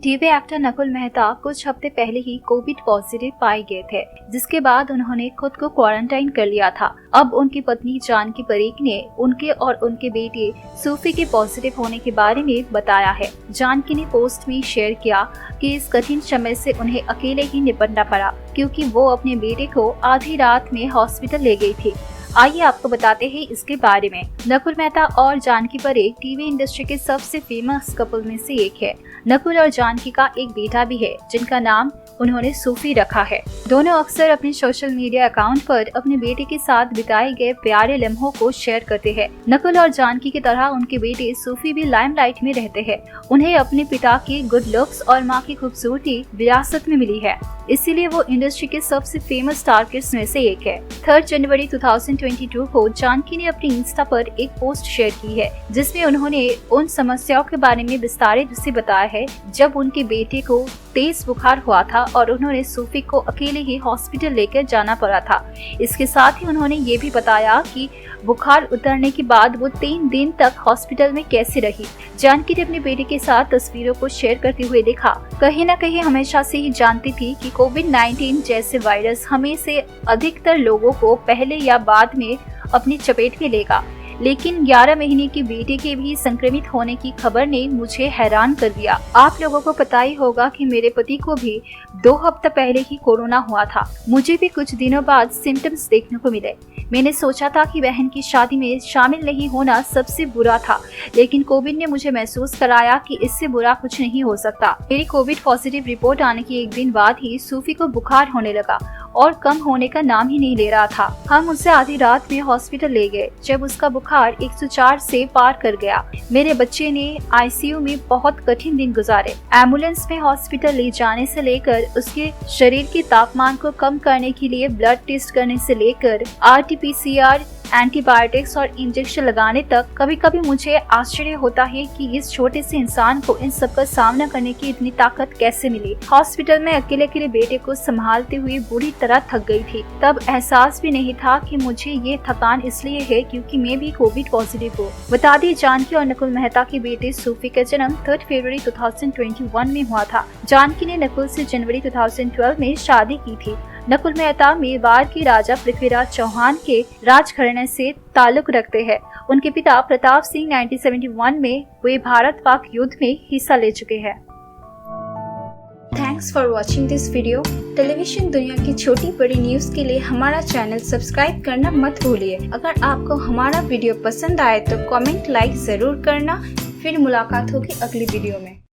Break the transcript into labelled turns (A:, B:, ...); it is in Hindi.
A: टीवी एक्टर नकुल मेहता कुछ हफ्ते पहले ही कोविड पॉजिटिव पाए गए थे, जिसके बाद उन्होंने खुद को क्वारंटाइन कर लिया था। अब उनकी पत्नी जानकी परीख ने उनके और उनके बेटे सूफी के पॉजिटिव होने के बारे में बताया है। जानकी ने पोस्ट में शेयर किया कि इस कठिन समय से उन्हें अकेले ही निपटना पड़ा, क्योंकि वो अपने बेटे को आधी रात में हॉस्पिटल ले गई थी। आइए आपको बताते हैं इसके बारे में। नकुल मेहता और जानकी परीख टीवी इंडस्ट्री के सबसे फेमस कपल में से एक है। नकुल और जानकी का एक बेटा भी है, जिनका नाम उन्होंने सूफी रखा है। दोनों अक्सर अपने सोशल मीडिया अकाउंट पर अपने बेटे के साथ बिताए गए प्यारे लम्हों को शेयर करते हैं। नकुल और जानकी की तरह उनके बेटे सूफी भी लाइमलाइट में रहते हैं। उन्हें अपने पिता की गुड लुक्स और मां की खूबसूरती विरासत में मिली है, इसीलिए वो इंडस्ट्री के सबसे फेमस स्टारकिड्स में से एक है। 3 जनवरी 2022 को जानकी ने अपनी इंस्टा पर एक पोस्ट शेयर की है, जिसमें उन्होंने उन समस्याओं के बारे में विस्तारित से बताया है जब उनके बेटे को तेज बुखार हुआ था और उन्होंने सूफी को अकेले ही हॉस्पिटल लेकर जाना पड़ा था। इसके साथ ही उन्होंने ये भी बताया कि बुखार उतरने के बाद वो 3 दिन तक हॉस्पिटल में कैसे रही। जानकी ने अपने बेटे के साथ तस्वीरों को शेयर करते हुए लिखा, कहीं न कहीं हमेशा से ही जानती थी कि कोविड-19 जैसे वायरस हमें से अधिकतर लोगों को पहले या बाद में अपनी चपेट में लेगा, लेकिन 11 महीने के बेटे के भी संक्रमित होने की खबर ने मुझे हैरान कर दिया। आप लोगों को पता ही होगा कि मेरे पति को भी 2 हफ्ते पहले ही कोरोना हुआ था। मुझे भी कुछ दिनों बाद सिम्टम्स देखने को मिले। मैंने सोचा था कि बहन की शादी में शामिल नहीं होना सबसे बुरा था, लेकिन कोविड ने मुझे महसूस कराया कि इससे बुरा कुछ नहीं हो सकता। मेरी कोविड पॉजिटिव रिपोर्ट आने के एक दिन बाद ही सूफी को बुखार होने लगा और कम होने का नाम ही नहीं ले रहा था। हम उसे आधी रात में हॉस्पिटल ले गए, जब उसका बुखार 104 से पार कर गया। मेरे बच्चे ने आईसीयू में बहुत कठिन दिन गुजारे। एम्बुलेंस में हॉस्पिटल ले जाने से लेकर उसके शरीर के तापमान को कम करने के लिए ब्लड टेस्ट करने से लेकर RT-PCR, एंटीबायोटिक्स और इंजेक्शन लगाने तक। कभी कभी मुझे आश्चर्य होता है कि इस छोटे से इंसान को इन सब का सामना करने की इतनी ताकत कैसे मिली। हॉस्पिटल में अकेले बेटे को संभालते हुए बुरी तरह थक गई थी। तब एहसास भी नहीं था कि मुझे ये थकान इसलिए है क्योंकि मैं भी कोविड पॉजिटिव हूँ। बता दी, जानकी और नकुल मेहता के बेटे सूफी का जन्म 3 फरवरी 2021 में हुआ था। जानकी ने नकुल से जनवरी 2012 में शादी की थी। नकुल मेहता मेवाड़ के राजा पृथ्वीराज चौहान के राजघराने से ताल्लुक रखते हैं। उनके पिता प्रताप सिंह 1971 में हुए भारत-पाक युद्ध में हिस्सा ले चुके हैं। Thanks for watching this video. Television दुनिया की छोटी बड़ी न्यूज के लिए हमारा चैनल सब्सक्राइब करना मत भूलिए। अगर आपको हमारा वीडियो पसंद आए तो कमेंट लाइक जरूर करना। फिर मुलाकात होगी अगली वीडियो में।